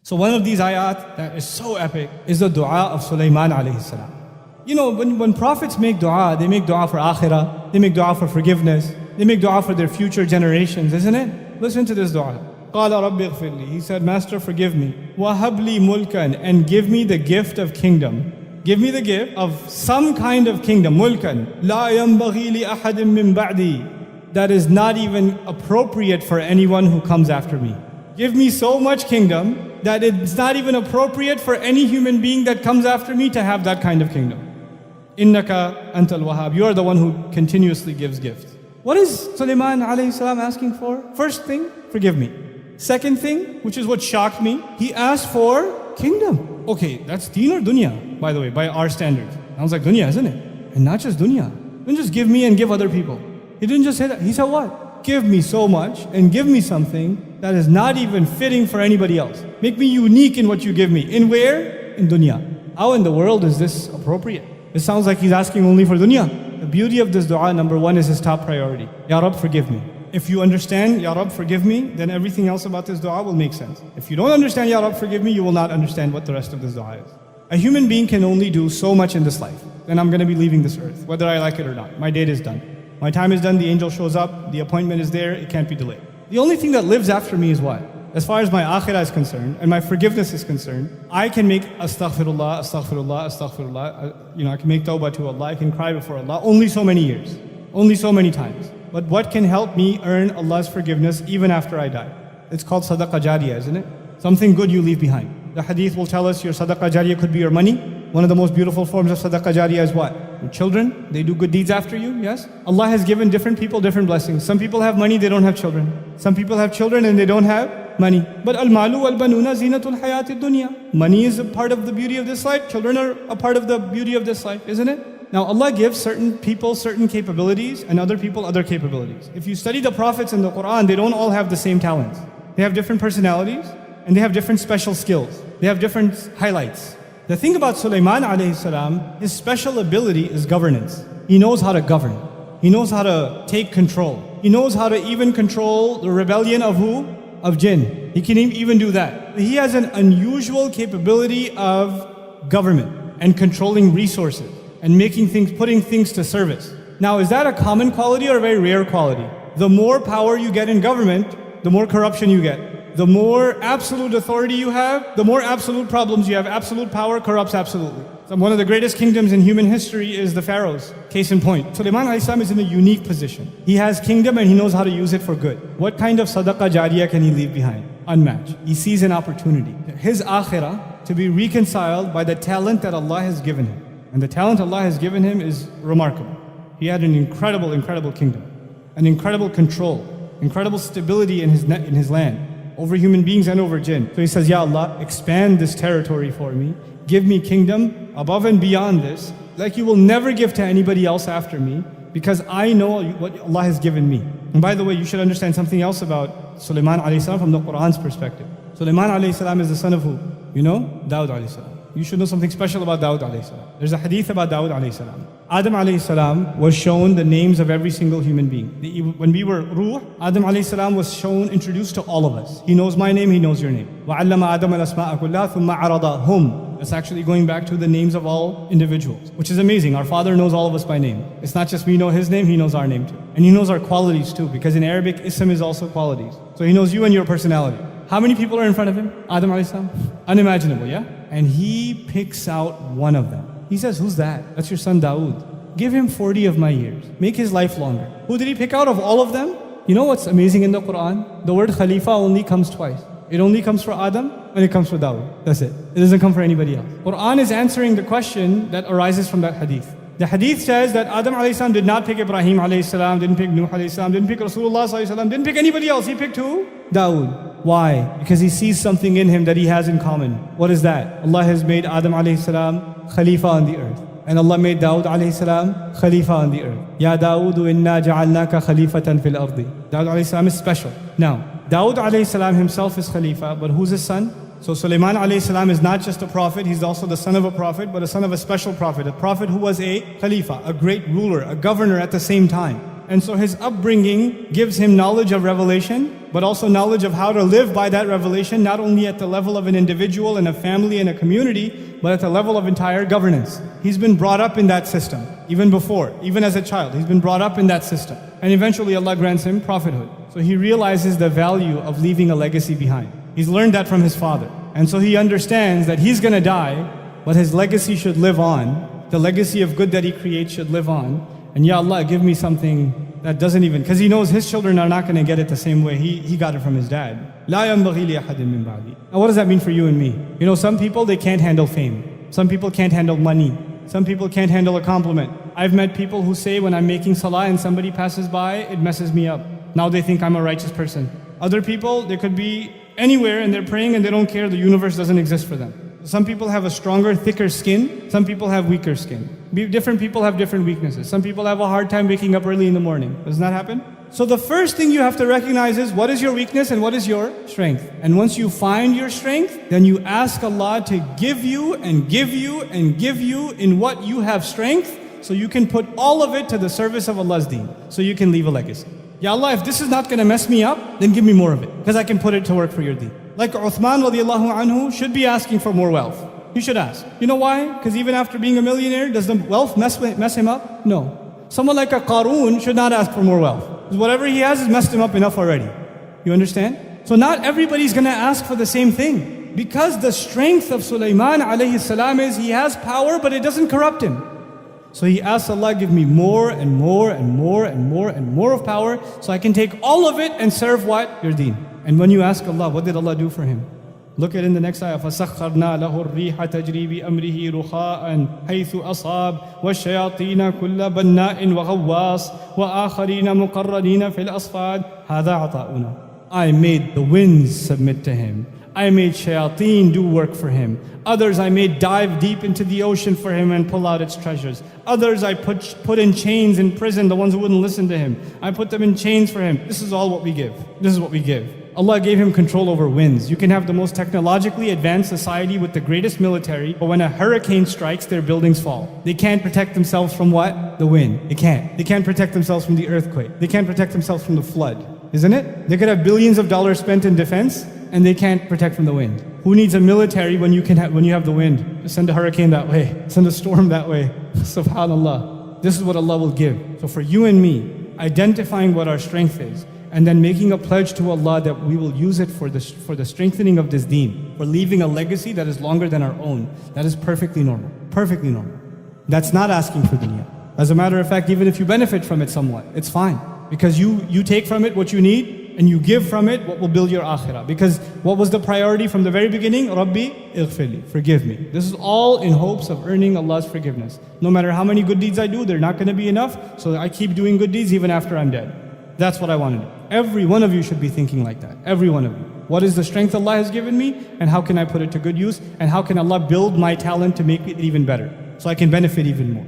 So one of these ayat that is so epic is the dua of Sulaiman alayhi salam. You know, when prophets make dua, they make dua for akhirah, they make dua for forgiveness, they make dua for their future generations, isn't it? Listen to this dua. قَالَ رَبِّ اغْفِرْ لِي. He said, Master, forgive me. وَهَبْ لِي مُلْكًا. And give me the gift of kingdom. Give me the gift of some kind of kingdom. مُلْكًا لَا يَنْبَغِي لِأَحَدٍ مِّن بَعْدِي. That is not even appropriate for anyone who comes after me. Give me so much kingdom that it's not even appropriate for any human being that comes after me to have that kind of kingdom. Innaka antal wahhab. You are the one who continuously gives gifts. What is Sulaiman alayhi salam asking for? First thing, forgive me. Second thing, which is what shocked me, he asked for kingdom. Okay, that's deen or dunya, by the way, by our standards. Sounds like dunya, isn't it? And not just dunya. Don't just give me and give other people. He didn't just say that. He said what? Give me so much and give me something that is not even fitting for anybody else. Make me unique in what you give me. In where? In dunya. How in the world is this appropriate? It sounds like he's asking only for dunya. The beauty of this dua, number one, is his top priority. Ya Rab, forgive me. If you understand, Ya Rab, forgive me, then everything else about this dua will make sense. If you don't understand, Ya Rab, forgive me, you will not understand what the rest of this dua is. A human being can only do so much in this life. Then I'm going to be leaving this earth, whether I like it or not. My date is done. My time is done, the angel shows up, the appointment is there, it can't be delayed. The only thing that lives after me is what? As far as my akhirah is concerned and my forgiveness is concerned, I can make astaghfirullah, astaghfirullah, astaghfirullah. I can make tawbah to Allah, I can cry before Allah only so many years, only so many times. But what can help me earn Allah's forgiveness even after I die? It's called Sadqa jariyah, isn't it? Something good you leave behind. The hadith will tell us your Sadqa jariyah could be your money. One of the most beautiful forms of Sadqa jariyah is what? Your children, they do good deeds after you, yes? Allah has given different people different blessings. Some people have money, they don't have children. Some people have children and they don't have money. But al-malu wal-banuna zinatul hayati dunya. Money is a part of the beauty of this life. Children are a part of the beauty of this life, isn't it? Now Allah gives certain people certain capabilities and other people other capabilities. If you study the prophets in the Quran, they don't all have the same talents. They have different personalities and they have different special skills. They have different highlights. The thing about Sulaiman alayhi salam, his special ability is governance. He knows how to govern. He knows how to take control. He knows how to even control the rebellion of who? Of jinn. He can even do that. He has an unusual capability of government and controlling resources and making things, putting things to service. Now, is that a common quality or a very rare quality? The more power you get in government, the more corruption you get. The more absolute authority you have, the more absolute problems you have. Absolute power corrupts absolutely. So one of the greatest kingdoms in human history is the pharaohs. Case in point. Sulaiman alayhi salam is in a unique position. He has kingdom and he knows how to use it for good. What kind of sadaqah jariyah can he leave behind? Unmatched. He sees an opportunity. His akhirah to be reconciled by the talent that Allah has given him. And the talent Allah has given him is remarkable. He had an incredible, incredible kingdom. An incredible control. Incredible stability in his land. Over human beings and over jinn. So he says, Ya Allah, expand this territory for me. Give me kingdom above and beyond this, like you will never give to anybody else after me, because I know what Allah has given me. And by the way, you should understand something else about Sulaiman alayhi salam from the Quran's perspective. Sulaiman alayhi salam is the son of who? You know? Dawud alayhi salam. You should know something special about Dawud alayhi salam. There's a hadith about Dawud alayhi salam. Adam alayhi salam was shown the names of every single human being. When we were ruh, Adam alayhi salam was shown, introduced to all of us. He knows my name, he knows your name. وَعَلَّمَ آدَمَ الْأَسْمَاءَ كُلَّهَا ثُمَّ عَرَضَهُمْ. That's actually going back to the names of all individuals, which is amazing. Our Father knows all of us by name. It's not just we know His name, He knows our name too. And He knows our qualities too, because in Arabic, ism is also qualities. So He knows you and your personality. How many people are in front of Him? Adam alayhi salam? Unimaginable, yeah? And He picks out one of them. He says, who's that? That's your son Dawood. Give him 40 of my years. Make his life longer. Who did He pick out of all of them? You know what's amazing in the Quran? The word Khalifa only comes twice. It only comes for Adam and it comes for Dawood. That's it. It doesn't come for anybody else. Quran is answering the question that arises from that hadith. The hadith says that Adam alayhi salam did not pick Ibrahim alayhi salam, didn't pick Nuh alayhi salam, didn't pick Rasulullah sallallahu alayhi wasallam, didn't pick anybody else. He picked who? Dawood. Why? Because he sees something in him that he has in common. What is that? Allah has made Adam alayhi salam Khalifa on the earth. And Allah made Dawood alayhi salam Khalifa on the earth. Ya Dawudu inna ja'alnaka khalifatan fil ardi. Dawood alayhi salam is special. Now, Dawood alayhi salam himself is Khalifa, but who's his son? So Sulaiman alayhi salam is not just a prophet, he's also the son of a prophet, but a son of a special prophet. A prophet who was a Khalifa, a great ruler, a governor at the same time. And so his upbringing gives him knowledge of revelation, but also knowledge of how to live by that revelation, not only at the level of an individual and a family and a community, but at the level of entire governance. He's been brought up in that system, even before, even as a child. He's been brought up in that system. And eventually Allah grants him prophethood. So he realizes the value of leaving a legacy behind. He's learned that from his father. And so he understands that he's going to die, but his legacy should live on. The legacy of good that he creates should live on. And Ya Allah, give me something that doesn't even, because he knows his children are not going to get it the same way he got it from his dad. لا ينبغي لأحد من بعدي. Now what does that mean for you and me? You know, some people, they can't handle fame. Some people can't handle money. Some people can't handle a compliment. I've met people who say when I'm making salah and somebody passes by, it messes me up. Now they think I'm a righteous person. Other people, they could be anywhere and they're praying and they don't care, the universe doesn't exist for them. Some people have a stronger, thicker skin. Some people have weaker skin. Different people have different weaknesses. Some people have a hard time waking up early in the morning. Doesn't that happen? So the first thing you have to recognize is what is your weakness and what is your strength. And once you find your strength, then you ask Allah to give you and give you and give you in what you have strength, so you can put all of it to the service of Allah's deen, so you can leave a legacy. Ya Allah, if this is not going to mess me up, then give me more of it, because I can put it to work for your deen. Like Uthman radiallahu anhu should be asking for more wealth. He should ask. You know why? Because even after being a millionaire, does the wealth mess him up? No. Someone like a Qarun should not ask for more wealth. Because whatever he has messed him up enough already. You understand? So not everybody's going to ask for the same thing. Because the strength of Sulaiman alayhi salam is he has power, but it doesn't corrupt him. So he asks Allah, give me more and more and more and more and more of power, so I can take all of it and serve what? Your deen. And when you ask Allah, what did Allah do for him? Look at in the next ayah, فَسَخَّرْنَا لَهُ الرِّيحَ تَجْرِي بِأَمْرِهِ رُخَاءً حَيْثُ أَصَابَ وَالشَّيَاطِينَ كُلَّ بَنَّاءٍ وَغَوَّاصٍ وَآخَرِينَ مُقَرَّنِينَ فِي الْأَصْفَادِ هَذَا عَطَاؤُنَا. I made the winds submit to him. I made shayateen do work for him. Others I made dive deep into the ocean for him and pull out its treasures. Others I put in chains in prison, the ones who wouldn't listen to him. I put them in chains for him. This is all what we give. This is what we give. Allah gave him control over winds. You can have the most technologically advanced society with the greatest military, but when a hurricane strikes, their buildings fall. They can't protect themselves from what? The wind. They can't. They can't protect themselves from the earthquake. They can't protect themselves from the flood. Isn't it? They could have billions of dollars spent in defense, and they can't protect from the wind. Who needs a military when you have the wind? Just send a hurricane that way. Send a storm that way. Subhanallah. This is what Allah will give. So for you and me, identifying what our strength is, and then making a pledge to Allah that we will use it for the strengthening of this deen, for leaving a legacy that is longer than our own. That is perfectly normal. Perfectly normal. That's not asking for dunya. As a matter of fact, even if you benefit from it somewhat, it's fine. Because you take from it what you need, and you give from it what will build your akhirah. Because what was the priority from the very beginning? Rabbi, ighfirli, forgive me. This is all in hopes of earning Allah's forgiveness. No matter how many good deeds I do, they're not going to be enough, so I keep doing good deeds even after I'm dead. That's what I want to do. Every one of you should be thinking like that. Every one of you. What is the strength Allah has given me, and how can I put it to good use, and how can Allah build my talent to make it even better, so I can benefit even more.